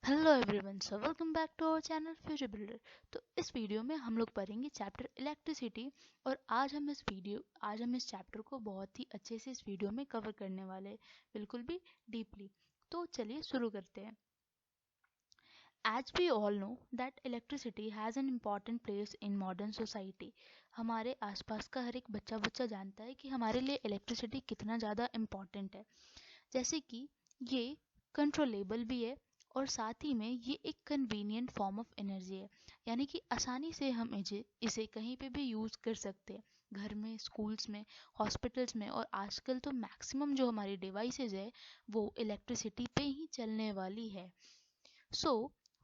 Hello everyone, so welcome back to our channel Future Builder. तो इस video में हम लोग पढ़ेंगे चैप्टर इलेक्ट्रिसिटी। और आज हम इस चैप्टर को बहुत ही अच्छे से इस वीडियो में कवर करने वाले हैं, बिल्कुल भी डीपली। तो चलिए शुरू करते हैं। As we all know that electricity has an important place in modern society। हमारे आसपास का हर एक बच्चा बच्चा जानता है कि हमारे लिए इलेक्ट्रिसिटी कितना ज़्यादा इम्पॉर्टेंट है। जैसे कि ये कंट्रोलेबल भी है और साथ ही में ये एक कन्वीनियंट फॉर्म ऑफ एनर्जी है, यानी कि आसानी से हम इसे कहीं पे भी यूज़ कर सकते हैं, घर में, स्कूल्स में, हॉस्पिटल्स में। और आजकल तो मैक्सिमम जो हमारी डिवाइसेस है वो इलेक्ट्रिसिटी पे ही चलने वाली है। So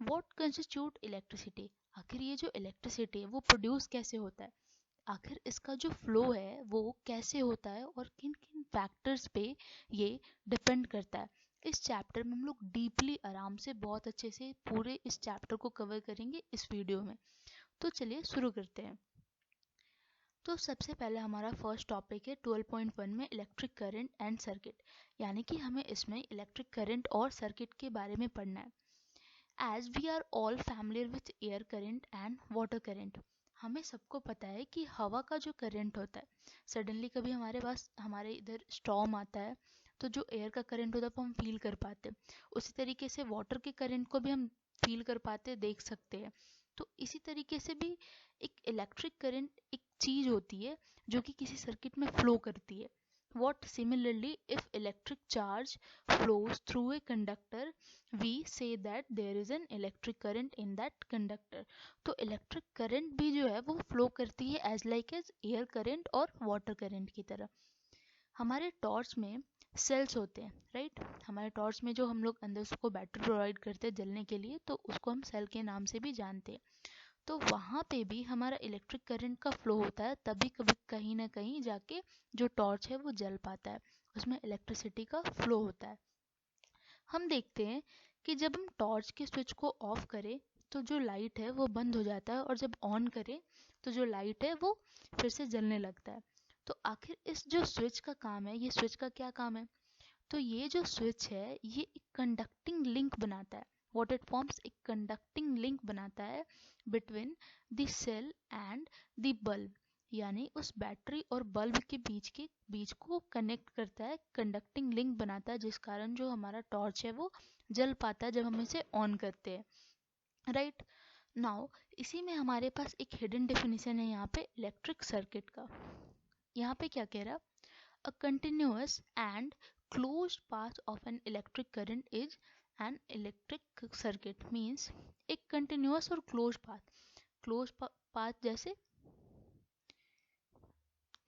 what constitute electricity? आखिर ये जो इलेक्ट्रिसिटी है वो प्रोड्यूस कैसे होता है, आखिर इसका जो फ्लो है वो कैसे होता है और किन किन फैक्टर्स पे ये डिपेंड करता है। इस चैप्टर में हम लोग डीपली आराम से बहुत अच्छे से पूरे इस चैप्टर को कवर करेंगे इस वीडियो में। तो चलिए शुरू करते हैं। तो सबसे पहले हमारा फर्स्ट टॉपिक है 12.1 में इलेक्ट्रिक करंट एंड सर्किट, यानी कि हमें इसमें इलेक्ट्रिक करंट और सर्किट के बारे में पढ़ना है। As we are all familiar with air current and water current, हमें सबको पता है कि हवा का जो करंट होता है, सडनली कभी हमारे इधर स्टॉर्म आता है तो जो एयर का करंट होता है वो हम फील कर पाते हैं। उसी तरीके से वाटर के करंट को भी हम फील कर पाते हैं, देख सकते हैं। तो इसी तरीके से भी एक इलेक्ट्रिक करंट एक चीज होती है जो कि किसी सर्किट में फ्लो करती है। What similarly, if electric charge flows through a conductor, we say that there is an electric current in that conductor। तो इलेक्ट्रिक करंट भी जो है वो फ्लो करती है as like as air current और वाटर करंट की तरह। हमारे टॉर्च में सेल्स होते हैं, राइट। हमारे टॉर्च में जो हम लोग अंदर उसको बैटरी प्रोवाइड करते हैं जलने के लिए, तो उसको हम सेल के नाम से भी जानते हैं। तो वहाँ पे भी हमारा इलेक्ट्रिक करंट का फ्लो होता है, तभी कभी कहीं ना कहीं जाके जो टॉर्च है वो जल पाता है, उसमें इलेक्ट्रिसिटी का फ्लो होता है। हम देखते हैं कि जब हम टॉर्च के स्विच को ऑफ करें तो जो लाइट है वो बंद हो जाता है, और जब ऑन करें तो जो लाइट है वो फिर से जलने लगता है। तो आखिर इस जो स्विच का काम है, ये स्विच का क्या काम है? तो ये जो स्विच है ये एक कंडक्टिंग लिंक बनाता है। व्हाट इट फॉर्म्स, एक कंडक्टिंग लिंक बनाता है between the cell and the bulb, यानी उस बैटरी और बल्ब के बीच को कनेक्ट करता है, कंडक्टिंग लिंक बनाता है, जिस कारण जो हमारा टॉर्च है वो जल पाता है जब हम इसे ऑन करते हैं, राइट। नाउ इसी में हमारे पास एक हिडन डेफिनेशन है यहाँ पे इलेक्ट्रिक सर्किट का। यहाँ पे क्या कह रहा है? A continuous and closed path of an electric current is an electric circuit। means एक continuous और closed path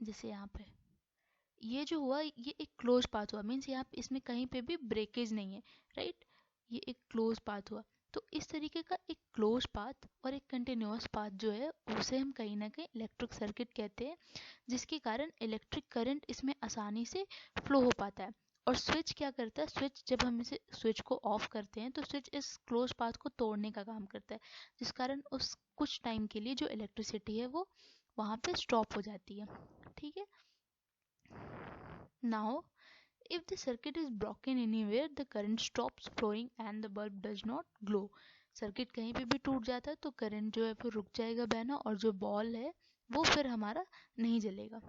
जैसे यहाँ पे ये जो हुआ ये एक क्लोज पाथ हुआ, मीन्स यहाँ पे इसमें कहीं पे भी ब्रेकेज नहीं है, राइट। ये एक क्लोज पाथ हुआ। तो इस तरीके का एक क्लोज पाथ और एक कंटिन्यूअस पाथ जो है उसे हम कहीं ना कहीं इलेक्ट्रिक सर्किट कहते हैं, जिसके कारण इलेक्ट्रिक करंट इसमें आसानी से फ्लो हो पाता है। और स्विच क्या करता है? स्विच जब हम इसे स्विच को ऑफ करते हैं तो स्विच इस क्लोज पाथ को तोड़ने का काम करता है, जिस कारण उस कुछ टाइम के लिए जो इलेक्ट्रिसिटी है वो वहाँ पे स्टॉप हो जाती है, ठीक है। Now, if the circuit is broken anywhere, the current stops flowing and the bulb does not glow। Circuit कहीं पे भी टूट जाता है तो करंट जो है फिर रुक जाएगा बहना, और जो बॉल है वो फिर हमारा नहीं जलेगा।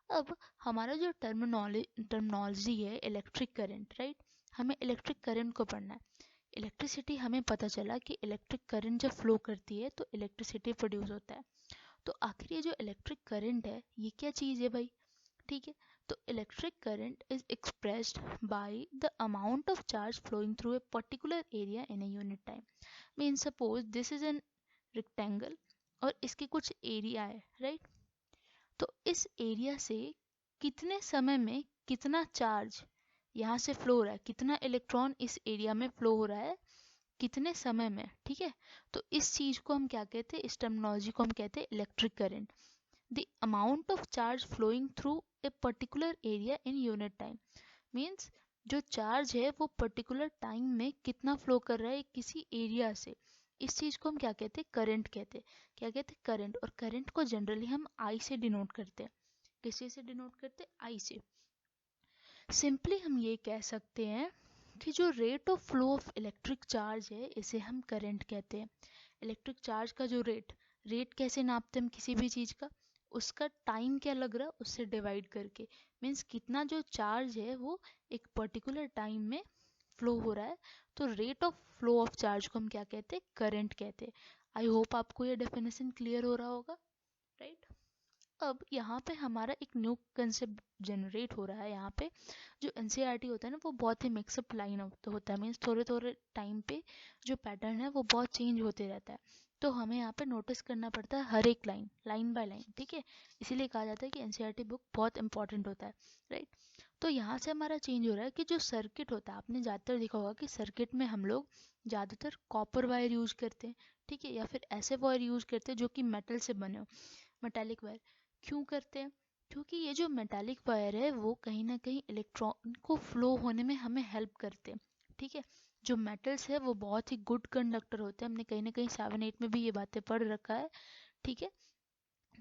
अब हमारा जो टर्मिनोलॉजी है इलेक्ट्रिक करंट, राइट। हमें इलेक्ट्रिक करंट को पढ़ना है। इलेक्ट्रिसिटी हमें पता चला कि इलेक्ट्रिक करंट जब फ्लो करती है तो इलेक्ट्रिसिटी प्रोड्यूस होता है। तो आखिर ये जो इलेक्ट्रिक करंट है ये क्या चीज़ है भाई? ठीक है। तो electric current is expressed by the amount of charge flowing through a particular area in a unit time. Mean suppose this is an rectangle और इसके कुछ एरिया है, राइट। तो इस एरिया से कितने समय में कितना चार्ज यहाँ से फ्लो हो रहा है, कितना इलेक्ट्रॉन इस एरिया में फ्लो हो रहा है, कितने समय में, ठीक है। तो इस चीज को हम क्या कहते हैं, इस टर्मिनोलॉजी को हम कहते हैं electric current. The amount of charge flowing through a particular area in unit time means जो चार्ज है वो पर्टिकुलर टाइम में कितना फ्लो कर रहा है किसी एरिया से, इस चीज को हम क्या कहते हैं? करंट कहते हैं। क्या कहते हैं? करंट। और करंट को जनरली हम आई से डिनोट करते हैं। किस चीज से डिनोट करते हैं? आई से। सिंपली हम ये कह सकते हैं कि जो rate of flow of electric charge है इसे हम करंट कहते हैं। इलेक्ट्रिक चार्ज का जो रेट कैसे नापते हैं हम किसी भी चीज़ का, उसका टाइम क्या लग रहा है उससे डिवाइड करके, मीन्स कितना जो चार्ज है वो एक पर्टिकुलर टाइम में फ्लो हो रहा है, तो rate of flow of charge को हम क्या कहते हैं, करंट कहते हैं। आई होप आपको ये डेफिनेशन क्लियर हो रहा होगा, राइट। अब यहाँ पे हमारा एक न्यू कंसेप्ट जनरेट हो रहा है। यहाँ पे जो एनसीईआरटी होता है ना वो बहुत ही मिक्सअप लाइन होता है, मीन्स थोड़े थोड़े टाइम पे जो पैटर्न है वो बहुत चेंज होते रहता है, तो हमें यहाँ पे नोटिस करना पड़ता है हर एक लाइन बाय लाइन, ठीक है। इसीलिए कहा जाता है कि एनसीईआरटी बुक बहुत इंपॉर्टेंट होता है, राइट। तो यहाँ से हमारा चेंज हो रहा है कि जो सर्किट होता है, आपने ज़्यादातर देखा होगा कि सर्किट में हम लोग ज़्यादातर कॉपर वायर यूज करते हैं, ठीक है, या फिर ऐसे वायर यूज करते हैं जो कि मेटल से बने हो, मेटालिक वायर। क्यों करते हैं? क्योंकि ये जो मेटालिक वायर है वो कहीं ना कहीं इलेक्ट्रॉन को फ्लो होने में हमें हेल्प करते हैं, ठीक है। जो मेटल्स है वो बहुत ही गुड कंडक्टर होते हैं, हमने कहीं ना कहीं 7-8 में भी ये बातें पढ़ रखा है, ठीक है।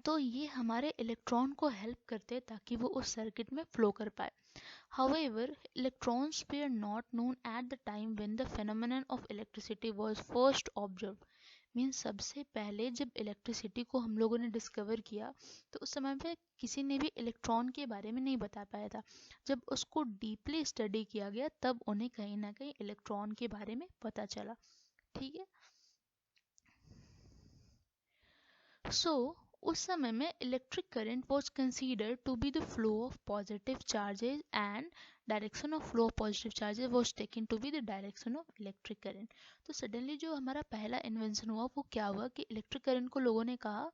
तो ये हमारे इलेक्ट्रॉन को हेल्प करते हैं ताकि वो उस सर्किट में फ्लो कर पाए। However, electrons were not known at the time when the phenomenon of electricity was first observed. Means सबसे पहले जब इलेक्ट्रिसिटी को हम लोगों ने डिस्कवर किया तो उस समय पे किसी ने भी इलेक्ट्रॉन के बारे में नहीं बता पाया था। जब उसको डीपली स्टडी किया गया तब उन्हें कहीं ना कहीं इलेक्ट्रॉन के बारे में पता चला, ठीक है। उस समय में electric current was considered to be the flow of positive charges and direction of flow of positive charges was taken to be the direction of electric current। तो सडनली जो हमारा पहला इन्वेंशन हुआ वो क्या हुआ कि इलेक्ट्रिक करंट को लोगों ने कहा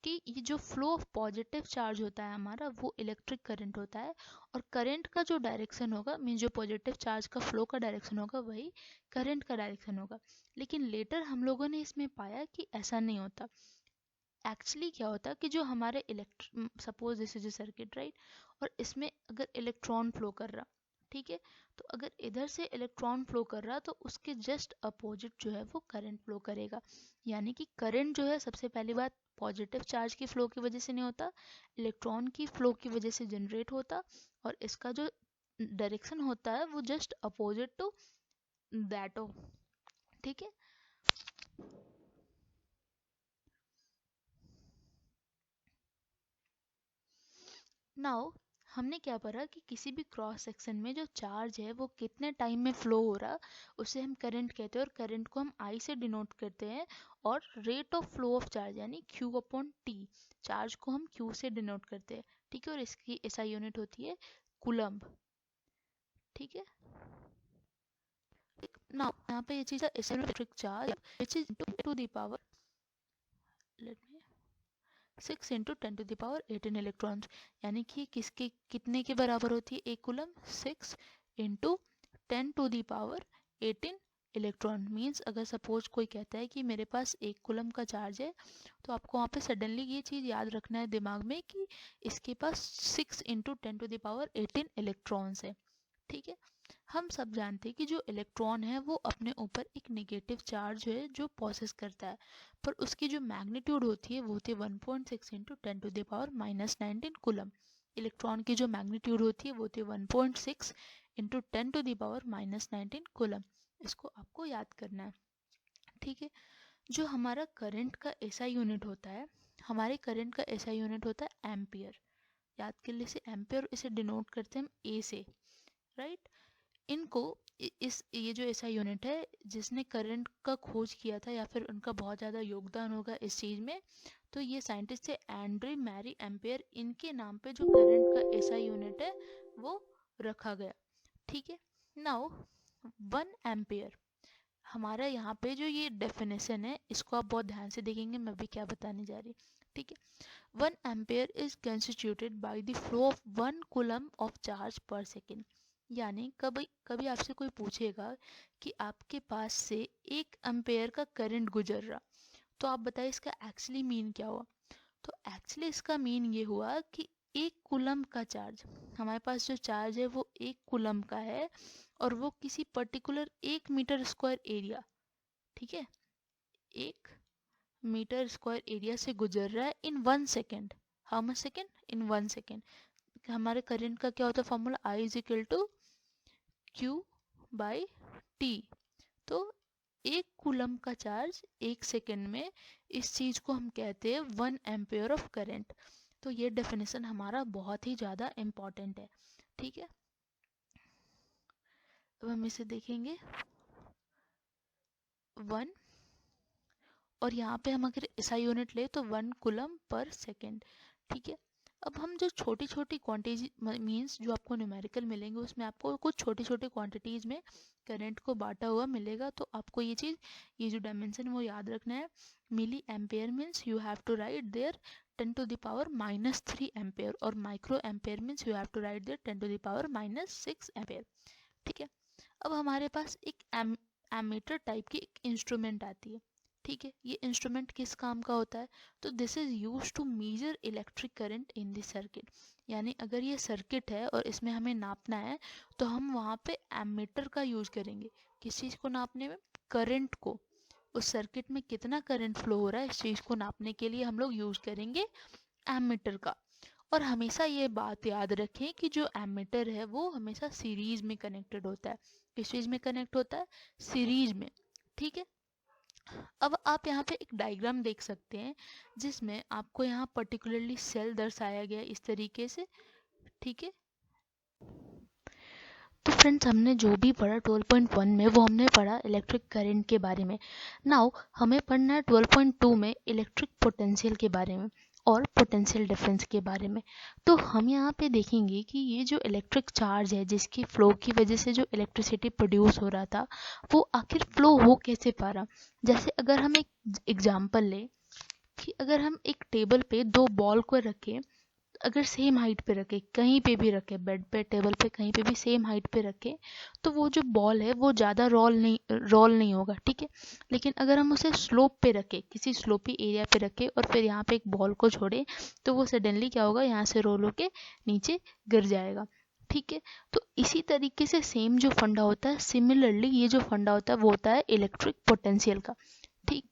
कि ये जो फ्लो ऑफ पॉजिटिव चार्ज होता है हमारा वो इलेक्ट्रिक करंट होता है, और करंट का जो डायरेक्शन होगा, मीन जो पॉजिटिव चार्ज का फ्लो का डायरेक्शन होगा वही करंट का डायरेक्शन होगा। लेकिन लेटर हम लोगों ने इसमें पाया कि ऐसा नहीं होता। एक्चुअली क्या होता है कि जो हमारे suppose this is A circuit, right, और इसमें अगर इलेक्ट्रॉन फ्लो कर रहा, ठीक है, तो अगर इधर से इलेक्ट्रॉन फ्लो कर रहा तो उसके जस्ट अपोजिट जो है वो करंट फ्लो करेगा। यानी कि करंट जो है सबसे पहली बात पॉजिटिव चार्ज की फ्लो की वजह से नहीं होता, इलेक्ट्रॉन की फ्लो की वजह से जनरेट होता, और इसका जो डायरेक्शन होता है वो जस्ट अपोजिट टू दैट हो, ठीक है। नाउ हमने क्या पढ़ा कि किसी भी क्रॉस सेक्शन में जो चार्ज है वो कितने टाइम में फ्लो हो रहा उसे हम करंट कहते हैं, और करंट को हम आई से डिनोट करते हैं, और rate of flow of charge यानी क्यू अपॉन टी, चार्ज को हम क्यू से डिनोट करते हैं, ठीक है, और इसकी एसआई यूनिट होती है कूलम्ब, ठीक है। नाउ यहाँ पे ये चीज़ है electric charge which is to the power, let me 6 into 10⁻18 electrons, यानी कि किसके कितने के बराबर होती है एक कूलम, 6 इंटू 10⁻18 इलेक्ट्रॉन। मीन्स अगर सपोज कोई कहता है कि मेरे पास एक कूलम का चार्ज है, तो आपको वहाँ पे सडनली ये चीज़ याद रखना है दिमाग में कि इसके पास 6 इंटू 10⁻18 इलेक्ट्रॉन्स है, ठीक है। हम सब जानते हैं कि जो इलेक्ट्रॉन है वो अपने ऊपर एक नेगेटिव चार्ज है जो पॉसेस करता है, पर उसकी जो मैग्नीट्यूड होती है वो होती है 1.6 इंटू 10⁻−19 कूलम। इलेक्ट्रॉन की जो मैग्नीट्यूड होती है वो होती है 1.6 इंटू 10⁻−19 कूलम। इसको आपको याद करना है, ठीक है। जो हमारा करंट का एसआई यूनिट होता है, हमारे करंट का एसआई यूनिट होता है एम्पियर, याद कर लिए इसे एम्पियर, इसे डिनोट करते हैं हम ए से, राइट। इनको इस ये जो ऐसा यूनिट है जिसने करंट का खोज किया था या फिर उनका बहुत ज़्यादा योगदान होगा इस चीज़ में, तो ये साइंटिस्ट है एंड्रे मैरी एम्पेयर, इनके नाम पे जो करंट का ऐसा यूनिट है वो रखा गया, ठीक है। नाउ 1 एम्पेयर, हमारा यहाँ पे जो ये डेफिनेशन है इसको आप बहुत ध्यान से देखेंगे, मैं भी क्या बताने जा रही, ठीक है। 1 ampere is constituted by the flow of 1 coulomb of charge पर सेकेंड। यानी कभी कभी आपसे कोई पूछेगा कि आपके पास से 1 एम्पेयर का करंट गुजर रहा, तो आप बताइए इसका एक्चुअली मीन क्या हुआ। तो एक्चुअली इसका मीन ये हुआ कि 1 कूलम का चार्ज, हमारे पास जो चार्ज है वो 1 कूलम का है, और वो किसी पर्टिकुलर 1 मीटर स्क्वायर एरिया, ठीक है, 1 मीटर स्क्वायर एरिया से गुजर रहा है in 1 second. How much second? In 1 second. हमारे करंट का क्या होता है formula, I is equal to Q by T. तो 1 कूलम का चार्ज 1 सेकेंड में, इस चीज़ को हम कहते हैं 1 एम्पेयर ऑफ करंट। तो ये डेफिनेशन हमारा बहुत ही ज़्यादा इम्पॉर्टेंट है, ठीक है। अब हम इसे देखेंगे 1, और यहाँ पे हम अगर ऐसा यूनिट ले तो 1 कूलम पर सेकेंड, ठीक है। अब हम जो छोटी छोटी क्वांटिटी मीन्स जो आपको न्यूमेरिकल मिलेंगे उसमें आपको कुछ छोटी छोटी क्वांटिटीज़ में करंट को बांटा हुआ मिलेगा। तो आपको ये चीज़, ये जो डायमेंशन वो याद रखना है। Milli ampere means you have to write there 10⁻³ ampere, और micro ampere means you have to write there 10⁻⁻6 ampere, ठीक है। अब हमारे पास एक एमीटर टाइप की एक इंस्ट्रूमेंट आती है, ठीक है। ये इंस्ट्रूमेंट किस काम का होता है? तो this is use to measure electric current in this circuit. यानी अगर ये सर्किट है और इसमें हमें नापना है तो हम वहाँ पे एमीटर का यूज करेंगे। किस चीज़ को नापने में? करंट को। उस सर्किट में कितना करंट फ्लो हो रहा है इस चीज़ को नापने के लिए हम लोग यूज करेंगे एमीटर का। और हमेशा ये बात याद रखें कि जो एमीटर है वो हमेशा सीरीज में कनेक्टेड होता है। किस चीज़ में कनेक्ट होता है? सीरीज में, ठीक है। अब आप यहाँ पे एक डायग्राम देख सकते हैं जिसमें आपको यहाँ पर्टिकुलरली सेल दर्शाया गया इस तरीके से, ठीक है। तो फ्रेंड्स, हमने जो भी पढ़ा 12.1 में वो हमने पढ़ा इलेक्ट्रिक करंट के बारे में। नाउ हमें पढ़ना है 12.2 में इलेक्ट्रिक पोटेंशियल के बारे में और पोटेंशियल डिफरेंस के बारे में। तो हम यहाँ पे देखेंगे कि ये जो इलेक्ट्रिक चार्ज है जिसकी फ्लो की वजह से जो इलेक्ट्रिसिटी प्रोड्यूस हो रहा था वो आखिर फ्लो हो कैसे पा रहा। जैसे अगर हम एक एग्जाम्पल लें कि अगर हम एक टेबल पे 2 बॉल को रखें, अगर सेम हाइट पे रखे, कहीं पे भी रखे, बेड पे, टेबल पे, कहीं पे भी सेम हाइट पे रखे, तो वो जो बॉल है वो ज़्यादा रोल नहीं होगा, ठीक है। लेकिन अगर हम उसे स्लोप पे रखे, किसी स्लोपी एरिया पे रखे और फिर यहाँ पे एक बॉल को छोड़े तो वो सडनली क्या होगा, यहाँ से रोल होके नीचे गिर जाएगा, ठीक है। तो इसी तरीके से सेम जो फंडा होता है, सिमिलरली ये जो फंडा होता है वो होता है इलेक्ट्रिक पोटेंशियल का, ठीक।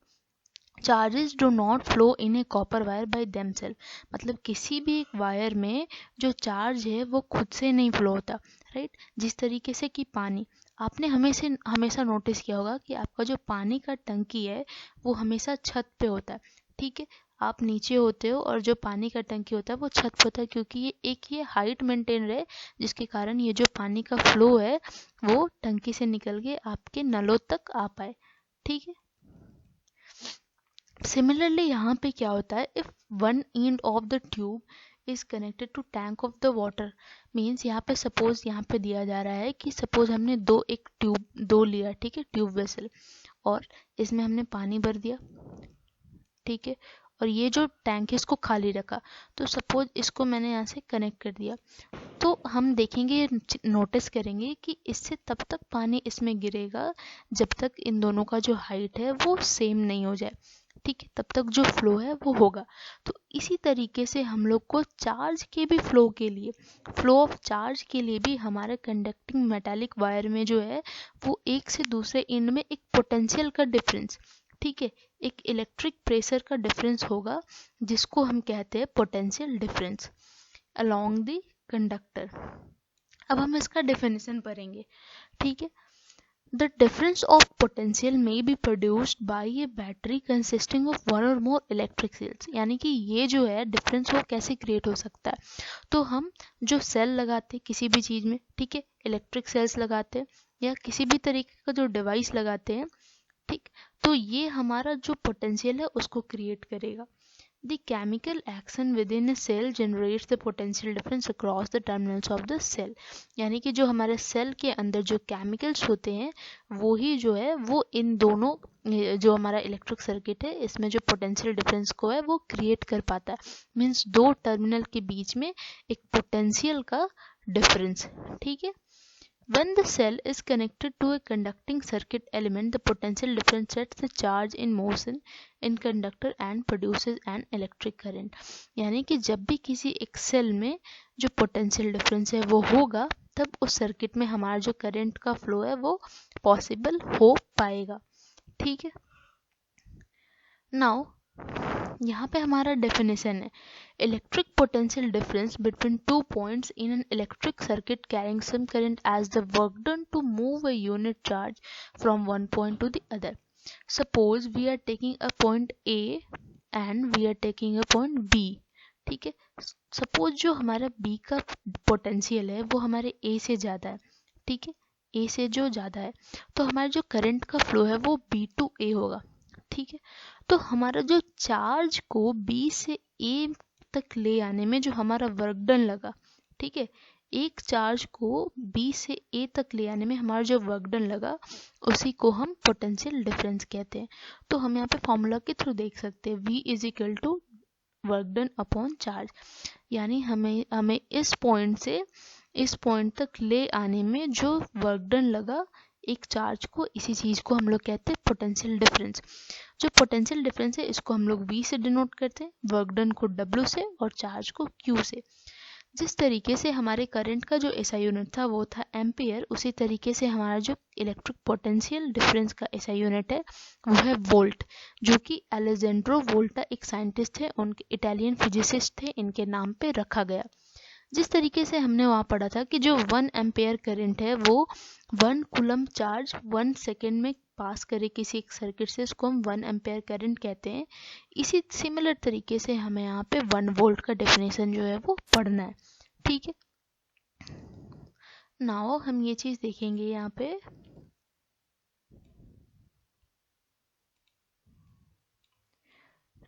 Charges do not flow in a copper wire by themselves, मतलब किसी भी एक वायर में जो चार्ज है वो खुद से नहीं फ्लो होता, राइट। जिस तरीके से कि पानी, आपने हमेशा नोटिस किया होगा कि आपका जो पानी का टंकी है वो हमेशा छत पे होता है, ठीक है। आप नीचे होते हो और जो पानी का टंकी होता है वो छत पे होता है, क्योंकि ये हाइट मेंटेन रहे जिसके कारण ये जो पानी का फ्लो है वो टंकी से निकल के आपके नलों तक आ पाए, ठीक है। सिमिलरली यहाँ पे क्या होता है, if one end of the tube is connected to tank of the water, means यहाँ पे सपोज यहाँ पे दिया जा रहा है कि सपोज हमने एक ट्यूब लिया, ठीक है, ट्यूब वेसल, और इसमें हमने पानी भर दिया, ठीक है, और ये जो टैंक है इसको खाली रखा। तो सपोज इसको मैंने यहाँ से कनेक्ट कर दिया, तो हम देखेंगे, नोटिस करेंगे कि इससे तब तक पानी इसमें गिरेगा जब तक इन दोनों का जो हाइट है वो सेम नहीं हो जाए, ठीक है, तब तक जो फ्लो है वो होगा। तो इसी तरीके से हम लोग को चार्ज के भी फ्लो के लिए, फ्लो ऑफ चार्ज के लिए भी हमारे कंडक्टिंग मेटालिक वायर में जो है वो एक से दूसरे एंड में एक पोटेंशियल का डिफरेंस, ठीक है, एक इलेक्ट्रिक प्रेशर का डिफरेंस होगा जिसको हम कहते हैं potential difference along the conductor. अब हम इसका डेफिनेशन पढ़ेंगे, ठीक है। The difference of potential may be produced by a battery consisting of one or more electric cells, यानी कि ये जो है डिफरेंस वो कैसे क्रिएट हो सकता है। तो हम जो सेल लगाते हैं किसी भी चीज़ में, ठीक है, इलेक्ट्रिक सेल्स लगाते हैं या किसी भी तरीके का जो डिवाइस लगाते हैं, ठीक, तो ये हमारा जो पोटेंशियल है उसको क्रिएट करेगा। The chemical action within a cell generates the potential difference across the terminals of the cell, यानी कि जो हमारे सेल के अंदर जो केमिकल्स होते हैं वो ही जो है वो इन दोनों, जो हमारा इलेक्ट्रिक सर्किट है इसमें जो पोटेंशियल डिफरेंस को है वो क्रिएट कर पाता है। मीन्स दो टर्मिनल के बीच में एक पोटेंशियल का डिफरेंस, ठीक है। When the cell is connected to a conducting circuit element, the potential difference sets the charge in motion in conductor and produces an electric current, यानी कि जब भी किसी एक सेल में जो पोटेंशियल डिफरेंस है वो होगा तब उस सर्किट में हमारा जो करंट का फ्लो है वो पॉसिबल हो पाएगा, ठीक है। नाउ यहाँ पे हमारा डेफिनेशन है electric potential difference between two points in an electric circuit carrying some current as the work done to move a unit charge from one point to the other. Suppose we are taking a point A and we are taking a point B. ठीक है, suppose जो हमारा B का potential है वो हमारे ए से ज़्यादा है. ठीक है, ए से जो ज़्यादा है तो हमारा जो करंट का फ्लो है वो बी टू ए होगा. ठीक है, तो हमारा जो चार्ज को बी से ए तक ले आने में जो हमारा वर्क डन लगा, ठीक है, एक चार्ज को बी से ए तक ले आने में हमारा जो वर्क डन लगा उसी को हम पोटेंशियल डिफरेंस कहते हैं. तो हम यहाँ पे फॉर्मूला के थ्रू देख सकते हैं V is equal to work done upon charge. यानी हमें इस पॉइंट से इस पॉइंट तक ले आने में जो वर्क डन लगा एक चार्ज को, इसी चीज़ को हम लोग कहते हैं पोटेंशियल डिफरेंस. जो पोटेंशियल डिफरेंस है इसको हम लोग V से डिनोट करते हैं, वर्क डन को W से और चार्ज को Q से. जिस तरीके से हमारे करंट का जो SI यूनिट था वो था एम्पियर, उसी तरीके से हमारा जो इलेक्ट्रिक पोटेंशियल डिफरेंस का SI यूनिट है वो है वोल्ट, जो कि अलेजेंड्रो वोल्टा एक साइंटिस्ट थे, उनके इटालियन फिजिसिस्ट थे, इनके नाम पे रखा गया. जिस तरीके से हमने वहाँ पढ़ा था कि जो 1 एम्पेयर करंट है वो 1 कूलम चार्ज 1 सेकेंड में पास करे किसी एक सर्किट से, उसको हम 1 एम्पेयर करंट कहते हैं. इसी सिमिलर तरीके से हमें यहाँ पे 1 वोल्ट का डेफिनेशन जो है वो पढ़ना है. ठीक है, नाउ हम ये चीज़ देखेंगे यहाँ पे.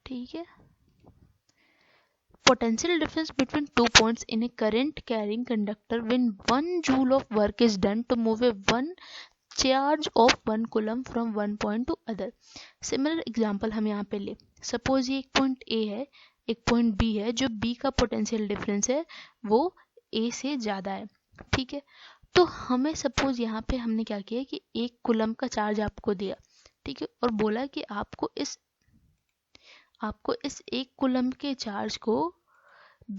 ठीक है, potential difference between 2 points in a current carrying conductor when 1 joule of work is done to move a 1 charge of 1 coulomb from one point to other. Similar example हम यहाँ पे ले, suppose ये एक पॉइंट A है, एक point B है, जो B का पोटेंशियल डिफरेंस है वो A से ज़्यादा है. ठीक है, तो हमें सपोज यहाँ पे हमने क्या किया कि 1 कूलम्ब का चार्ज आपको दिया. ठीक है, और बोला कि आपको इस 1 कूलम्ब के चार्ज को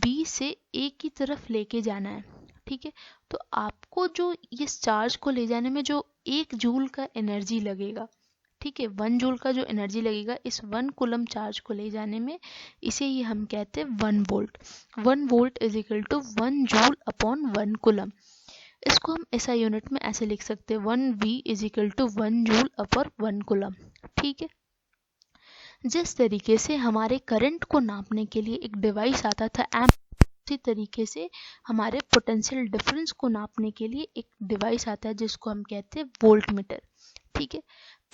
B से A की तरफ लेके जाना है. ठीक है, तो आपको जो इस चार्ज को ले जाने में जो 1 जूल का एनर्जी लगेगा, ठीक है, 1 जूल का जो एनर्जी लगेगा इस 1 कूलम्ब चार्ज को ले जाने में, इसे ही हम कहते हैं 1 volt. 1 volt is equal to 1 joule upon 1 coulomb. इसको हम SI यूनिट में ऐसे लिख सकते हैं 1V is equal to 1 joule upon 1 coulomb. ठीक है, जिस तरीके से हमारे करंट को नापने के लिए एक डिवाइस आता था एम्प, उसी तरीके से हमारे पोटेंशियल डिफरेंस को नापने के लिए एक डिवाइस आता है जिसको हम कहते हैं वोल्ट मीटर. ठीक है,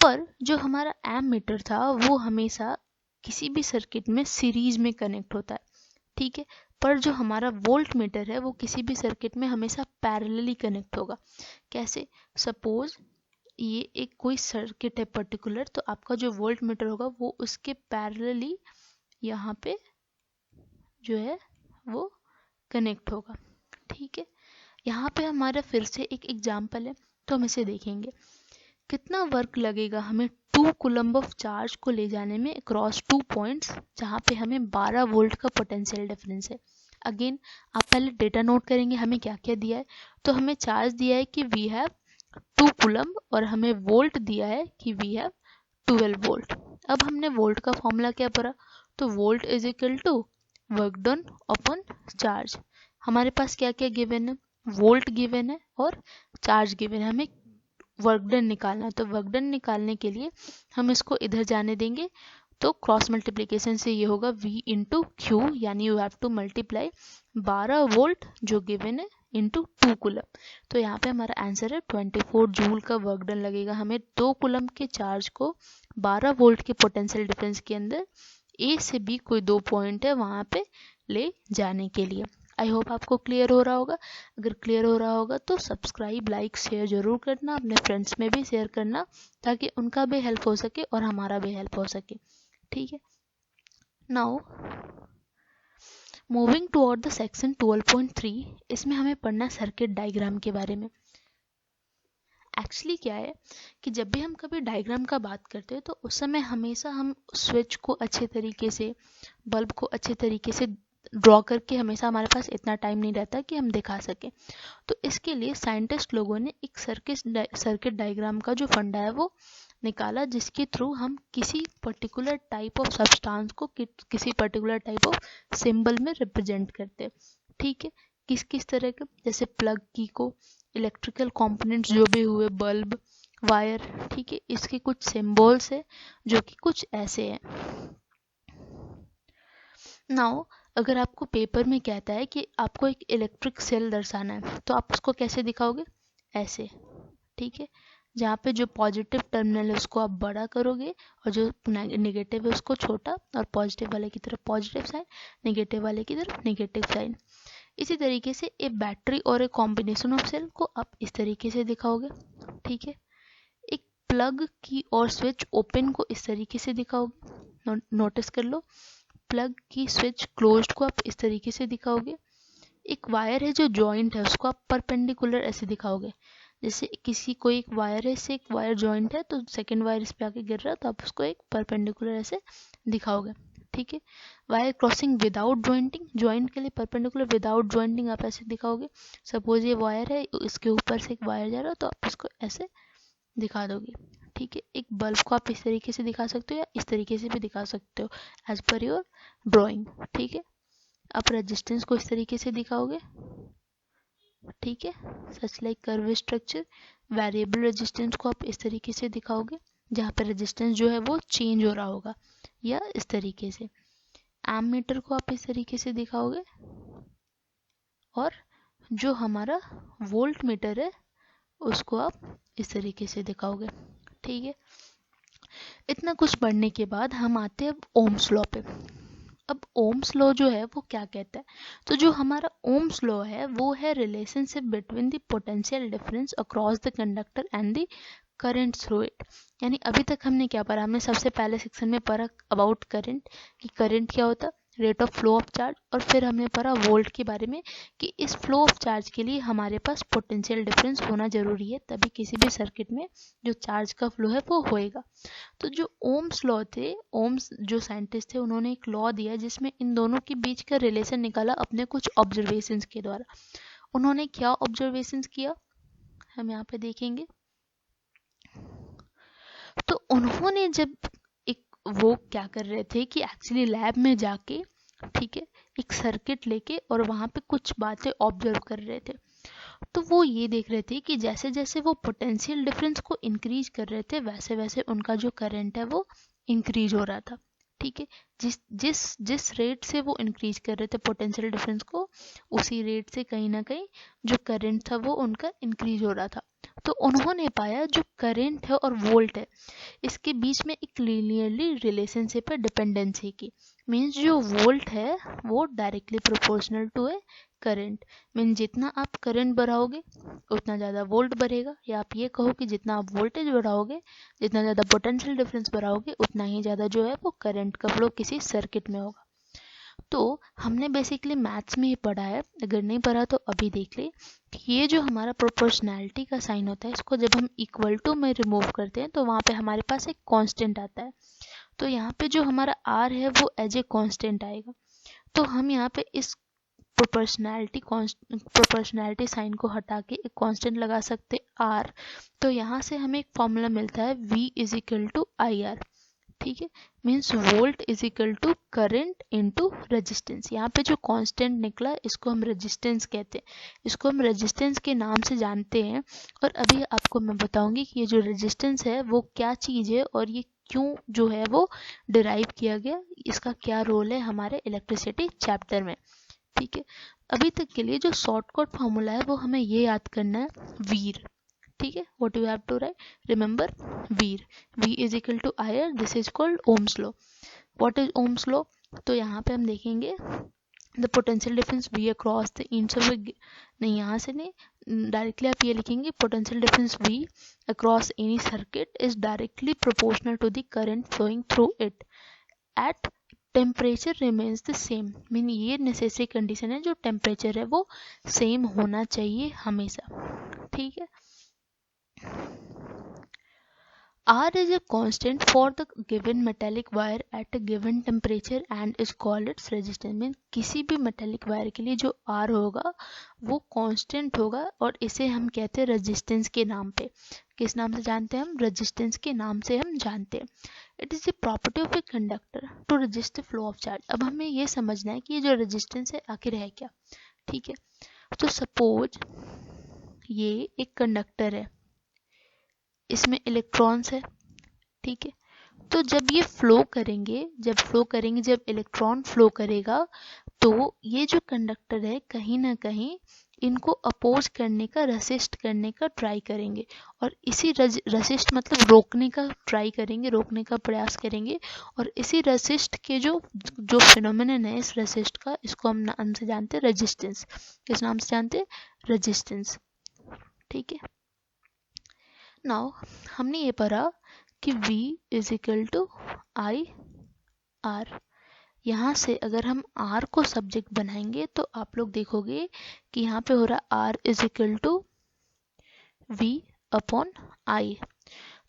पर जो हमारा एम्प मीटर था वो हमेशा किसी भी सर्किट में सीरीज में कनेक्ट होता है. ठीक है, पर जो हमारा वोल्ट मीटर है वो किसी भी सर्किट में हमेशा पैरेलली कनेक्ट होगा. कैसे, सपोज ये एक कोई सर्किट है पर्टिकुलर, तो आपका जो वोल्ट मीटर होगा वो उसके पैरेलली यहाँ पे जो है वो कनेक्ट होगा. ठीक है, यहाँ पे हमारा फिर से एक एग्जांपल है, तो हम इसे देखेंगे. कितना वर्क लगेगा हमें 2 कूलम्ब ऑफ चार्ज को ले जाने में अक्रॉस 2 पॉइंट्स जहाँ पे हमें 12 वोल्ट का पोटेंशियल डिफरेंस है. अगेन आप पहले डेटा नोट करेंगे हमें क्या क्या दिया है. तो हमें चार्ज दिया है कि वी हैव 2 कूलम्ब और हमें वोल्ट दिया है कि वी हैव 12 वोल्ट. अब हमने वोल्ट का फॉर्मूला क्या पढ़ा, तो volt is equal to work done upon charge. हमारे पास क्या क्या गिवन है, वोल्ट गिवन है और चार्ज गिवन है. हमें वर्क डन निकालना है, तो वर्क डन निकालने के लिए हम इसको इधर जाने देंगे, तो क्रॉस मल्टीप्लिकेशन से ये होगा V इंटू क्यू, यानी you have to multiply 12 volt जो गिवन है इंटू 2 कूलम्ब. तो यहाँ पे हमारा आंसर है 24 जूल का वर्क डन लगेगा हमें 2 कूलम्ब के चार्ज को 12 वोल्ट के पोटेंशियल डिफरेंस के अंदर A से B कोई 2 पॉइंट है वहाँ पे ले जाने के लिए. आई होप आपको क्लियर हो रहा होगा. अगर क्लियर हो रहा होगा तो सब्सक्राइब, लाइक, शेयर जरूर करना, अपने फ्रेंड्स में भी शेयर करना ताकि उनका भी हेल्प हो सके और हमारा भी हेल्प हो सके. ठीक है, now moving toward the section 12.3, इसमें हमें पढ़ना सर्किट डायग्राम के बारे में. एक्चुअली क्या है कि जब भी हम कभी डायग्राम का बात करते हैं तो उस समय हमेशा हम स्विच को अच्छे तरीके से, बल्ब को अच्छे तरीके से ड्रॉ करके, हमेशा हमारे पास इतना टाइम नहीं रहता कि हम दिखा सकें. तो इसके लिए साइंटिस्ट लोगों ने एक सर्किट डायग्राम का जो फंडा है वो निकाला जिसके थ्रू हम किसी पर्टिकुलर टाइप ऑफ सब्सटेंस को किसी पर्टिकुलर टाइप ऑफ सिंबल में रिप्रेजेंट करते हैं। ठीक है, किस किस तरह के, जैसे प्लग की को इलेक्ट्रिकल कंपोनेंट्स जो भी हुए, बल्ब, वायर, ठीक है, इसके कुछ सिंबल्स है जो कि कुछ ऐसे हैं। नाउ अगर आपको पेपर में कहता है कि आपको एक इलेक्ट्रिक सेल दर्शाना है तो आप उसको कैसे दिखाओगे? ऐसे, ठीक है, जहाँ पे जो पॉजिटिव टर्मिनल है उसको आप बड़ा करोगे और जो नेगेटिव है उसको छोटा, और पॉजिटिव वाले की तरफ पॉजिटिव साइन, नेगेटिव वाले की तरफ नेगेटिव साइन। इसी तरीके से एक बैटरी और एक कॉम्बिनेशन ऑफ सेल को आप इस तरीके से दिखाओगे। ठीक है, एक प्लग की और स्विच ओपन को इस तरीके से दिखाओगे। नोटिस कर लो, प्लग की स्विच क्लोज्ड को आप इस तरीके से दिखाओगे। एक वायर है जो जॉइंट है उसको आप परपेंडिकुलर ऐसे दिखाओगे। जैसे किसी कोई एक वायर है, इससे एक वायर जॉइंट है तो सेकंड वायर इस पे आके गिर रहा है तो आप उसको एक परपेंडिकुलर ऐसे दिखाओगे। ठीक है, wire crossing without jointing, joint के लिए परपेंडिकुलर, विदाउट जॉइंटिंग आप ऐसे दिखाओगे। सपोज ये वायर है, इसके ऊपर से एक वायर जा रहा है तो आप इसको ऐसे दिखा दोगे। ठीक है, एक बल्ब को आप इस तरीके से दिखा सकते हो या इस तरीके से भी दिखा सकते हो एज पर योर ड्राइंग। ठीक है, आप रेजिस्टेंस को इस तरीके से दिखाओगे। ठीक है, such like curve structure. Variable resistance को आप इस तरीके से दिखाओगे जहाँ पर रेजिस्टेंस जो है वो चेंज हो रहा होगा, या इस तरीके से। एमीटर को आप इस तरीके से दिखाओगे, और जो हमारा वोल्ट मीटर है उसको आप इस तरीके से दिखाओगे। ठीक है, इतना कुछ पढ़ने के बाद हम आते हैं ओम्स लॉ पे। अब ओम्स लॉ जो है वो क्या कहता है? तो जो हमारा ओम्स लॉ है वो है relationship between the potential difference across the conductor and the current through it. यानी अभी तक हमने क्या पढ़ा? हमने सबसे पहले सेक्शन में पढ़ा अबाउट करंट, कि करंट क्या होता है, rate of flow of charge, और फिर हमने पढ़ा वोल्ट के बारे में कि इस फ्लो ऑफ चार्ज के लिए हमारे पास पोटेंशियल डिफरेंस होना जरूरी है, तभी किसी भी सर्किट में जो चार्ज का फ्लो है वो होएगा। तो जो ओम्स लॉ थे, ओम्स जो साइंटिस्ट थे उन्होंने एक लॉ दिया जिसमें इन दोनों के बीच का रिलेशन निकाला अपने कुछ ऑब्जर्वेशंस के द्वारा। उन्होंने क्या ऑब्जर्वेशंस किया हम यहाँ पे देखेंगे। तो उन्होंने जब वो क्या कर रहे थे कि एक्चुअली लैब में जाके, ठीक है, एक सर्किट लेके और वहाँ पे कुछ बातें ऑब्जर्व कर रहे थे। तो वो ये देख रहे थे कि जैसे जैसे वो पोटेंशियल डिफरेंस को इंक्रीज कर रहे थे वैसे वैसे उनका जो करंट है वो इंक्रीज हो रहा था। ठीक है, जिस जिस जिस रेट से वो इंक्रीज कर रहे थे पोटेंशियल डिफरेंस को, उसी रेट से कहीं ना कहीं जो करंट था वो उनका इंक्रीज हो रहा था। तो उन्होंने पाया जो करंट है और वोल्ट है इसके बीच में एक लीनियरली रिलेशनशिप है डिपेंडेंसी की। मीन्स जो वोल्ट है वो directly proportional to a current. Mean जितना आप करंट बढ़ाओगे उतना ज़्यादा वोल्ट बढ़ेगा, या आप ये कहो कि जितना आप वोल्टेज बढ़ाओगे, जितना ज़्यादा पोटेंशियल डिफरेंस बढ़ाओगे, उतना ही ज़्यादा जो है वो करंट का फ्लो किसी सर्किट में होगा। तो हमने बेसिकली मैथ्स में ही पढ़ा है, अगर नहीं पढ़ा तो अभी देख ले कि ये जो हमारा प्रोपोर्शनैलिटी का साइन होता है इसको जब हम इक्वल टू में रिमूव करते हैं तो वहाँ पे हमारे पास एक कांस्टेंट आता है। तो यहाँ पे जो हमारा आर है वो एज ए कांस्टेंट आएगा। तो हम यहाँ पे इस प्रोपोर्शनैलिटी साइन को हटा के एक कांस्टेंट लगा सकते आर। तो यहाँ से हमें एक फॉर्मूला मिलता है V is equal to I R. ठीक है, means volt is equal to current into resistance. यहाँ पे जो कांस्टेंट निकला इसको हम रेजिस्टेंस कहते हैं, इसको हम रेजिस्टेंस के नाम से जानते हैं। और अभी आपको मैं बताऊंगी कि ये जो रेजिस्टेंस है वो क्या चीज़ है और ये क्यों जो है वो डिराइव किया गया, इसका क्या रोल है हमारे इलेक्ट्रिसिटी चैप्टर में। ठीक है, अभी तक के लिए जो शॉर्टकट फॉर्मूला है वो हमें ये याद करना है, वीर। ठीक है, what you have to write, remember V is equal to IR, this is called Ohm's law. What is Ohm's law? तो यहाँ पे हम देखेंगे the potential difference V across the ends of a नहीं, यहाँ से नहीं, डायरेक्टली आप ये लिखेंगे potential difference V across any circuit is directly proportional to the current flowing through it at temperature remains the same. Mean ये necessary condition है, जो टेम्परेचर है वो सेम होना चाहिए हमेशा। ठीक है, R is a constant for the given metallic wire at a given temperature and is called its resistance. Mean किसी भी metallic wire के लिए जो R होगा वो constant होगा और इसे हम कहते हैं resistance के नाम पे. किस नाम से जानते हैं हम? resistance के नाम से हम जानते हैं. It is the property of a conductor to resist the flow of charge. अब हमें ये समझना है कि ये जो resistance है आखिर है क्या. ठीक है, तो suppose ये एक कंडक्टर है, इसमें इलेक्ट्रॉन्स है. ठीक है, तो जब ये फ्लो करेंगे, जब इलेक्ट्रॉन फ्लो करेगा तो ये जो कंडक्टर है कहीं ना कहीं इनको अपोज करने का, रेसिस्ट करने का ट्राई करेंगे और इसी रेसिस्ट मतलब रोकने का ट्राई करेंगे, रोकने का प्रयास करेंगे. और इसी रेसिस्ट के जो फिनोमेनन है इस रेसिस्ट का, इसको हम नाम से जानते हैं रेजिस्टेंस. किस नाम से जानते हैं? रेजिस्टेंस. ठीक है, नाउ हमने ये पढ़ा कि V is equal to I R. यहाँ से अगर हम R को सब्जेक्ट बनाएंगे तो आप लोग देखोगे कि यहाँ पे हो रहा R is equal to V upon I.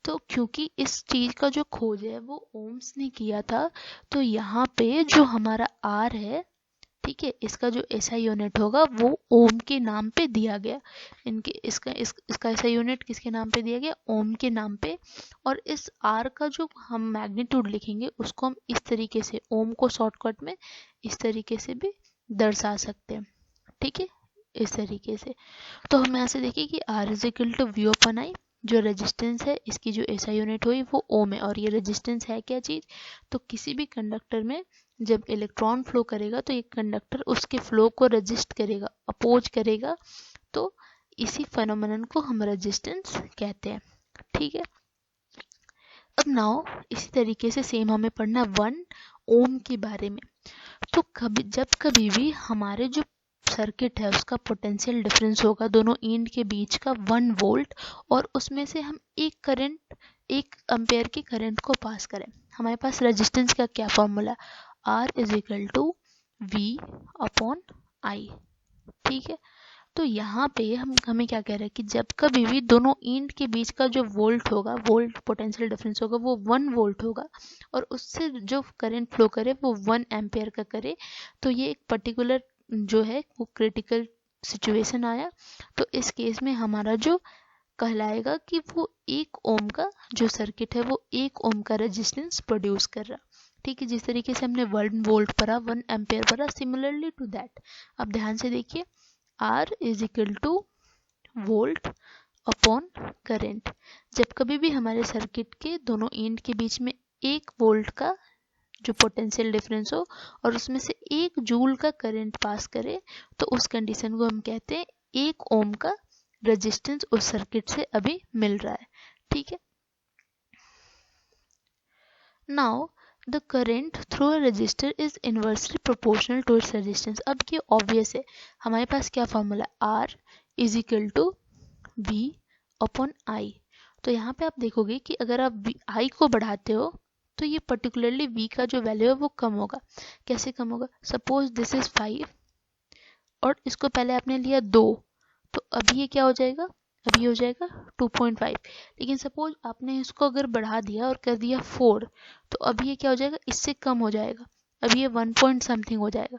तो क्योंकि इस चीज का जो खोज है वो ओम्स ने किया था, तो यहाँ पे जो हमारा R है, ठीक है, इसका जो एसआई यूनिट होगा वो ओम के नाम पे दिया गया. इसका एसआई यूनिट किसके नाम पे दिया गया? ओम के नाम पे. और इस आर का जो हम मैग्नीट्यूड लिखेंगे उसको हम इस तरीके से, ओम को शॉर्टकट में इस तरीके से भी दर्शा सकते हैं. ठीक है, इस तरीके से. तो हम यहाँ से देखिए कि R is equal to V upon I. जो रेजिस्टेंस है इसकी जो एसआई यूनिट हुई वो ओम है. और ये रेजिस्टेंस है क्या चीज? तो किसी भी कंडक्टर में जब इलेक्ट्रॉन फ्लो करेगा तो ये कंडक्टर उसके फ्लो को रेजिस्ट करेगा, अपोज करेगा. तो इसी फेनोमेनन को हम रेजिस्टेंस कहते हैं. ठीक है, अब नाउ इसी तरीके से सेम हमें पढ़ना 1 ओम के बारे में. तो कभी भी हमारे जो सर्किट है उसका पोटेंशियल डिफरेंस होगा दोनों एंड के बीच का 1 वोल्ट, और उसमें से हम एक एम्पेयर के करंट को पास करें. हमारे पास रेजिस्टेंस का क्या formula? R is equal to V upon I. ठीक है, तो यहाँ पे हमें क्या कह रहा है कि जब कभी भी दोनों एंड के बीच का जो वोल्ट होगा, वोल्ट पोटेंशियल डिफरेंस होगा, वो 1 वोल्ट होगा और उससे जो करंट फ्लो करे वो 1 एम्पेयर का करे. तो ये एक पर्टिकुलर जो है वो क्रिटिकल सिचुएशन आया. तो इस केस में हमारा जो कहलाएगा कि वो 1 ओम का जो सर्किट है वो 1 ओम का रेजिस्टेंस प्रोड्यूस कर रहा. ठीक है, जिस तरीके से हमने 1 वोल्ट पढ़ा, 1 एम्पेयर पढ़ा, सिमिलरली टू दैट. अब ध्यान से देखिए, R is equal two volt upon current. जब कभी भी हमारे सर्किट के दोनों एंड के बीच में 1 वोल्ट का जो पोटेंशियल डिफरेंस हो और उसमें से 1 जूल का करंट पास करे, तो उस कंडीशन को हम कहते हैं 1 ओम का रेजिस्टेंस उस सर्किट से अभी मिल रहा है. ठीक है, now the current through a resistor is inversely proportional to its resistance. अब ये ऑब्वियस है, हमारे पास क्या formula? R is equal to V upon I. तो यहाँ पे आप देखोगे कि अगर आप I को बढ़ाते हो तो ये पर्टिकुलरली V का जो वैल्यू है वो कम होगा. कैसे कम होगा? सपोज दिस इज 5 और इसको पहले आपने लिया 2, तो अभी ये क्या हो जाएगा? अभी हो जाएगा 2.5. लेकिन सपोज आपने इसको अगर बढ़ा दिया और कर दिया 4, तो अभी ये क्या हो जाएगा? इससे कम हो जाएगा, अभी ये 1 पॉइंट समथिंग हो जाएगा.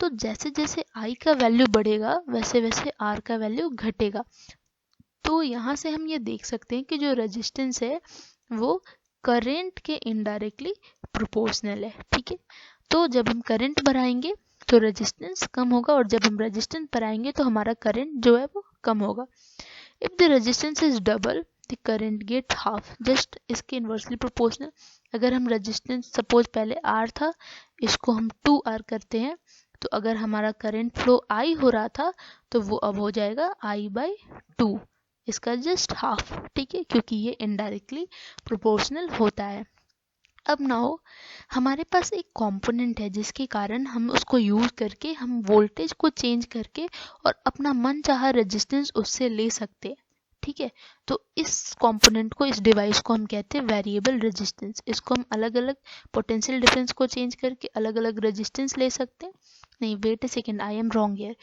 तो जैसे जैसे I का वैल्यू बढ़ेगा वैसे वैसे R का वैल्यू घटेगा. तो यहाँ से हम ये देख सकते हैं कि जो रेजिस्टेंस है वो करंट के इनडायरेक्टली प्रोपोर्शनल है. ठीक है, तो जब हम करंट बढ़ाएंगे तो रेजिस्टेंस कम होगा और जब हम रेजिस्टेंस बढ़ाएंगे तो हमारा करंट जो है वो कम होगा. If the resistance is double, the current get half. Just इसके inversely proportional. अगर हम resistance suppose पहले R था, इसको हम 2R करते हैं, तो अगर हमारा current flow I हो रहा था तो वो अब हो जाएगा I by 2. इसका just half. ठीक है, क्योंकि ये indirectly proportional होता है. अब नाउ हमारे पास एक कंपोनेंट है जिसके कारण हम उसको यूज करके हम वोल्टेज को चेंज करके और अपना मन चाहा रेजिस्टेंस उससे ले सकते हैं. ठीक है, तो इस कंपोनेंट को, इस डिवाइस को हम कहते हैं वेरिएबल रेजिस्टेंस. इसको हम अलग अलग पोटेंशियल डिफरेंस को चेंज करके अलग अलग रेजिस्टेंस ले सकते हैं नहीं, wait a second, I am wrong here.